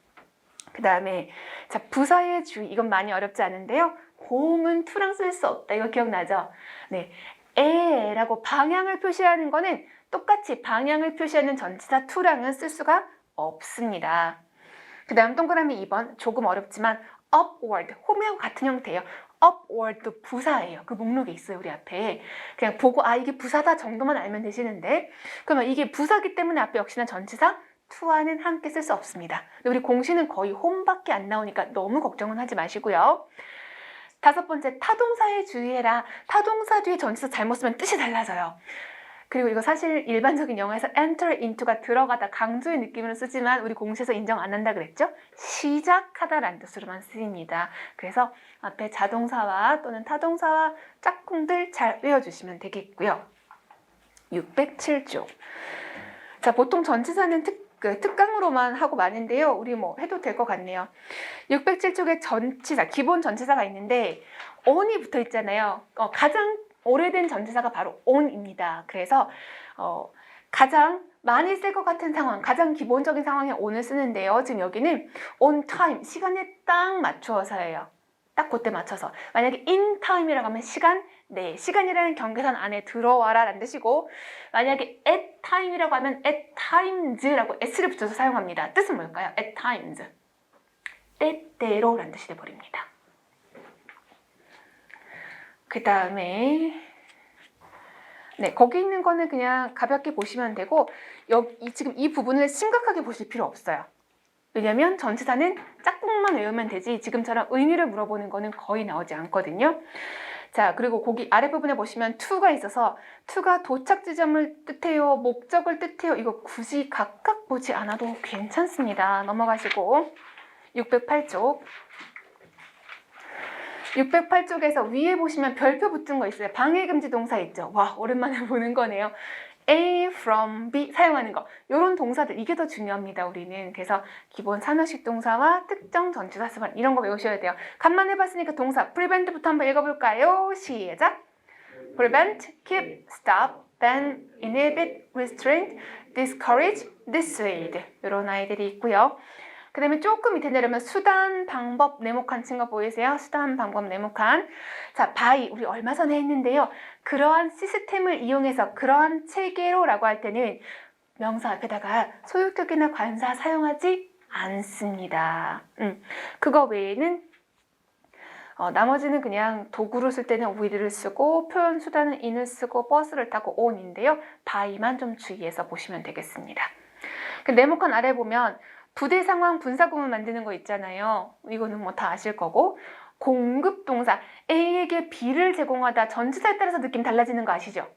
그 다음에 자 부사의 주의 이건 많이 어렵지 않은데요. 고음은 투랑 쓸 수 없다. 이거 기억나죠? 네, 에라고 방향을 표시하는 거는 똑같이 방향을 표시하는 전치사 투랑은 쓸 수가 없습니다. 그 다음 동그라미 2번 조금 어렵지만 upward 홈하고 같은 형태예요. upward도 부사예요. 그 목록에 있어요. 우리 앞에 그냥 보고 아 이게 부사다 정도만 알면 되시는데 그러면 이게 부사기 때문에 앞에 역시나 전치사 투와는 함께 쓸 수 없습니다. 근데 우리 공시는 거의 홈밖에 안 나오니까 너무 걱정은 하지 마시고요. 5번째 타동사에 주의해라. 타동사 뒤에 전치사 잘못 쓰면 뜻이 달라져요. 그리고 이거 사실 일반적인 영어에서 enter into가 들어가다 강조의 느낌으로 쓰지만 우리 공시에서 인정 안 한다 그랬죠? 시작하다라는 뜻으로만 쓰입니다. 그래서 앞에 자동사와 또는 타동사와 짝꿍들 잘 외워주시면 되겠고요. 607쪽. 자, 보통 전치사는 특강으로만 하고 마는데요. 우리 뭐 해도 될 것 같네요. 607쪽에 전치사, 기본 전치사가 있는데 on이 붙어 있잖아요. 가장 오래된 전치사가 바로 on입니다. 그래서 가장 많이 쓸 것 같은 상황, 가장 기본적인 상황에 on을 쓰는데요. 지금 여기는 on time, 시간에 딱 맞추어서예요. 딱 그때 맞춰서. 만약에 in time이라고 하면 시간, 네, 시간이라는 경계선 안에 들어와라 라는 뜻이고 만약에 at time이라고 하면 at times라고 s를 붙여서 사용합니다. 뜻은 뭘까요? at times. 때때로 라는 뜻이 돼버립니다. 그 다음에 네, 거기 있는 거는 그냥 가볍게 보시면 되고 지금 이 부분을 심각하게 보실 필요 없어요. 왜냐면 전치사는 짝꿍만 외우면 되지 지금처럼 의미를 물어보는 거는 거의 나오지 않거든요. 자, 그리고 거기 아랫부분에 보시면 to가 있어서 to가 도착 지점을 뜻해요, 목적을 뜻해요. 이거 굳이 각각 보지 않아도 괜찮습니다. 넘어가시고 608쪽. 608쪽에서 위에 보시면 별표 붙은 거 있어요. 방해금지 동사 있죠. 와, 오랜만에 보는 거네요. A from B 사용하는 거. 이런 동사들 이게 더 중요합니다. 우리는. 그래서 기본 삼형식 동사와 특정 전치사 수반 이런 거 외우셔야 돼요. 간만 해봤으니까 동사 prevent부터 한번 읽어볼까요? 시작. prevent, keep, stop, ban, inhibit, restrain, discourage, dissuade 이런 아이들이 있고요. 그 다음에 조금 밑에 내려면 수단, 방법, 네모칸 친 거 보이세요? 수단, 방법, 네모칸. 자, by 우리 얼마 전에 했는데요. 그러한 시스템을 이용해서 그러한 체계로라고 할 때는 명사 앞에다가 소유격이나 관사 사용하지 않습니다. 그거 외에는 나머지는 그냥 도구를 쓸 때는 with를 쓰고 표현 수단은 in을 쓰고 버스를 타고 on인데요. by만 좀 주의해서 보시면 되겠습니다. 그 네모칸 아래 보면 부대 상황 분사구문 만드는 거 있잖아요. 이거는 뭐 다 아실 거고 공급 동사 A에게 B를 제공하다 전치사에 따라서 느낌 달라지는 거 아시죠?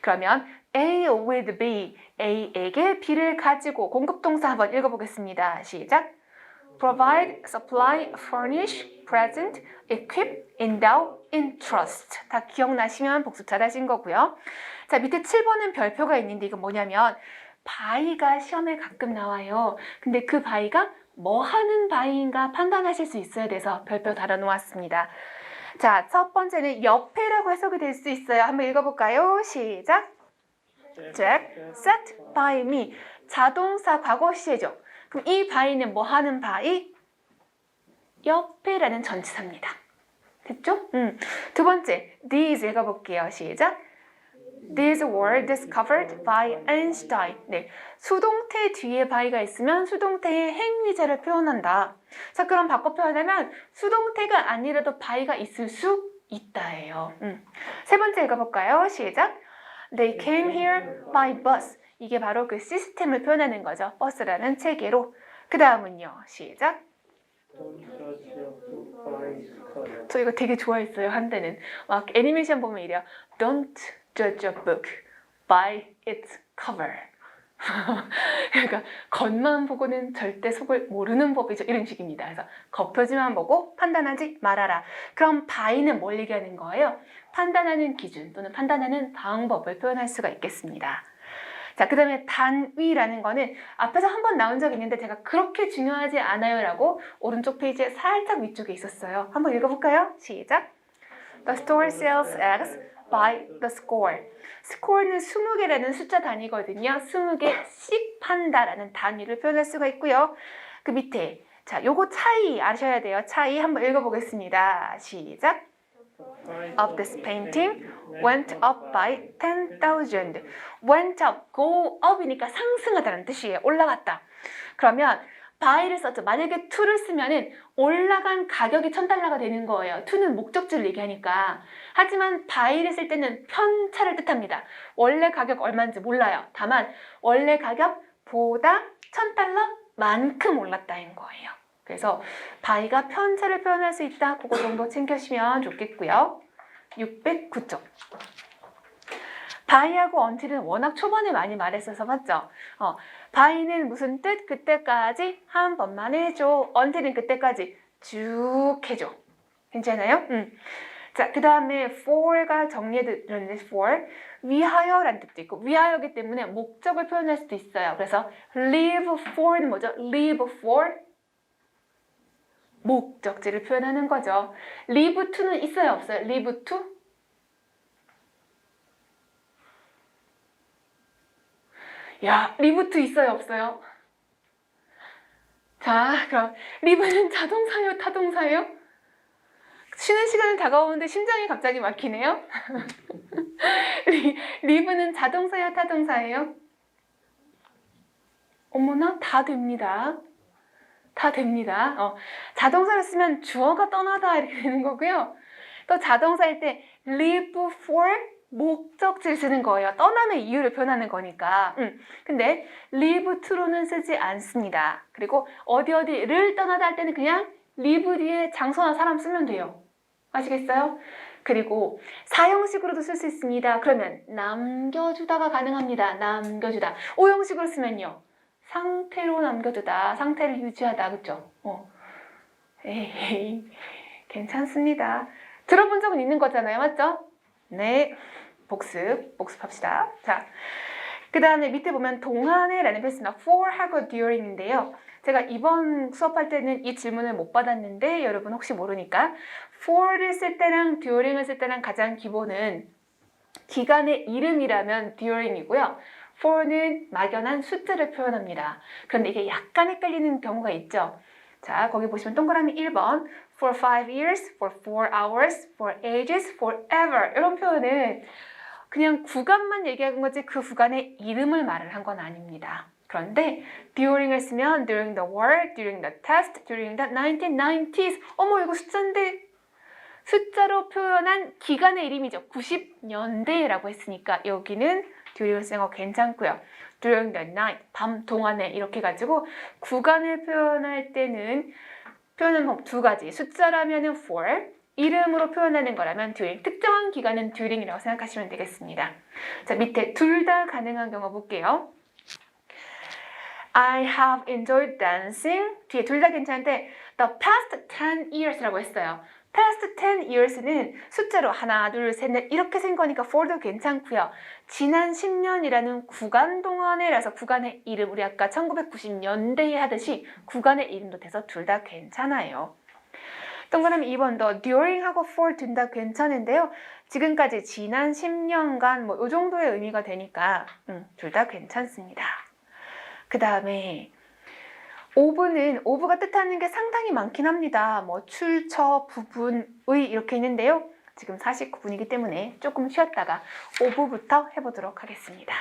그러면 A with B, A에게 B를 가지고 공급 동사 한번 읽어보겠습니다. 시작. Provide, supply, furnish, present, equip, endow, entrust. 다 기억나시면 복습 잘하신 거고요. 자, 밑에 7번은 별표가 있는데 이건 뭐냐면 by가 시험에 가끔 나와요. 근데 그 by가 뭐 하는 by인가 판단하실 수 있어야 돼서 별표 달아놓았습니다. 자, 첫 번째는 옆에라고 해석이 될 수 있어요. 한번 읽어볼까요? 시작. Jack sat by me. 자동사 과거 시제죠. 그럼 이 by는 뭐 하는 by? 옆에라는 전치사입니다. 됐죠? 두 번째, these 읽어볼게요. 시작. These were discovered by Einstein. 네, 수동태 뒤에 by가 있으면 수동태의 행위자를 표현한다. 자, 그럼 바꿔 표현하면 수동태가 아니라도 by가 있을 수 있다예요. 세 번째 읽어볼까요? 시작. They came here by bus. 이게 바로 그 시스템을 표현하는 거죠. 버스라는 체계로. 그 다음은요. 시작. 저 이거 되게 좋아했어요. 한때는. 막 애니메이션 보면 이래요. Don't judge a book by its cover. 그러니까 겉만 보고는 절대 속을 모르는 법이죠. 이런 식입니다. 그래서 겉표지만 보고 판단하지 말아라. 그럼 by는 뭘 얘기하는 거예요? 판단하는 기준 또는 판단하는 방법을 표현할 수가 있겠습니다. 자, 그 다음에 단위라는 거는 앞에서 한번 나온 적이 있는데 제가 그렇게 중요하지 않아요 라고 오른쪽 페이지에 살짝 위쪽에 있었어요. 한번 읽어볼까요? 시작! The store sells eggs by the score. score는 20개라는 숫자 단위거든요. 20개씩 판다라는 단위를 표현할 수가 있고요. 그 밑에 자, 요거 차이 아셔야 돼요. 차이 한번 읽어보겠습니다. 시작! Of this painting went up by 10,000. went up, go up이니까 상승하다는 뜻이에요. 올라갔다. 그러면 by를 썼죠. 만약에 to를 쓰면은 올라간 가격이 $1,000가 되는 거예요. to는 목적지를 얘기하니까. 하지만 by를 쓸 때는 편차를 뜻합니다. 원래 가격 얼마인지 몰라요. 다만 원래 가격보다 $1,000만큼 올랐다는 거예요. 그래서 by가 편차를 표현할 수 있다. 그거 정도 챙겨주시면 좋겠고요. 609쪽. by하고 until은 워낙 초반에 많이 말했어서 맞죠? by는 무슨 뜻? 그때까지 한 번만 해줘. until은 그때까지 쭉 해줘. 괜찮아요? 자, 그 다음에 for가 정리해드렸는데 for 위하여라는 뜻도 있고 위하여기 때문에 목적을 표현할 수도 있어요. 그래서 live for는 뭐죠? live for 목적지를 표현하는 거죠. live to는 있어요? 없어요? live to? 야, live to 있어요? 없어요? 자, 그럼 live는 자동사예요? 타동사예요? 쉬는 시간이 다가오는데 심장이 갑자기 막히네요. live는 자동사예요? 타동사예요? 어머나, 다 됩니다. 다 됩니다. 자동사를 쓰면 주어가 떠나다 이렇게 되는 거고요. 또 자동사일 때 leave for 목적지를 쓰는 거예요. 떠남의 이유를 표현하는 거니까. 근데 leave to로는 쓰지 않습니다. 그리고 어디를 떠나다 할 때는 그냥 leave 뒤에 장소나 사람 쓰면 돼요. 아시겠어요? 그리고 사형식으로도 쓸 수 있습니다. 그러면 남겨주다가 가능합니다. 남겨주다. 오형식으로 쓰면요. 상태로 남겨두다, 상태를 유지하다, 그쵸? 에이, 괜찮습니다. 들어본 적은 있는 거잖아요, 맞죠? 네, 복습합시다. 자, 그 다음에 밑에 보면 동안에라는 패스나 for하고 during인데요. 제가 이번 수업할 때는 이 질문을 못 받았는데 여러분 혹시 모르니까 for를 쓸 때랑 during을 쓸 때랑 가장 기본은 기간의 이름이라면 during이고요. for는 막연한 숫자를 표현합니다. 그런데 이게 약간 헷갈리는 경우가 있죠. 자, 거기 보시면 동그라미 1번 for 5 years, for 4 hours, for ages, forever 이런 표현은 그냥 구간만 얘기한 거지 그 구간의 이름을 말을 한 건 아닙니다. 그런데 during을 쓰면 during the war, during the test, during the 1990s 어머 이거 숫자인데 숫자로 표현한 기간의 이름이죠. 90년대라고 했으니까 여기는 during을 쓰는 거 괜찮고요. during the night, 밤 동안에 이렇게 가지고 구간을 표현할 때는 표현은 뭐 두 가지. 숫자라면은 for, 이름으로 표현하는 거라면 during, 특정한 기간은 during이라고 생각하시면 되겠습니다. 자, 밑에 둘 다 가능한 경우 볼게요. I have enjoyed dancing. 뒤에 둘 다 괜찮은데 the past 10 years라고 했어요. past 10 years는 숫자로 하나, 둘, 셋, 넷 이렇게 센 거니까 for도 괜찮고요. 지난 10년이라는 구간 동안에라서 구간의 이름, 우리 아까 1990년대에 하듯이 구간의 이름도 돼서 둘 다 괜찮아요. 동그라미 2번도 during하고 for 둘 다 괜찮은데요. 지금까지 지난 10년간 뭐 이 정도의 의미가 되니까 둘 다 괜찮습니다. 그 다음에 오브가 뜻하는 게 상당히 많긴 합니다. 뭐 출처, 부분, 의 이렇게 있는데요. 지금 49분이기 때문에 조금 쉬었다가 오브부터 해보도록 하겠습니다.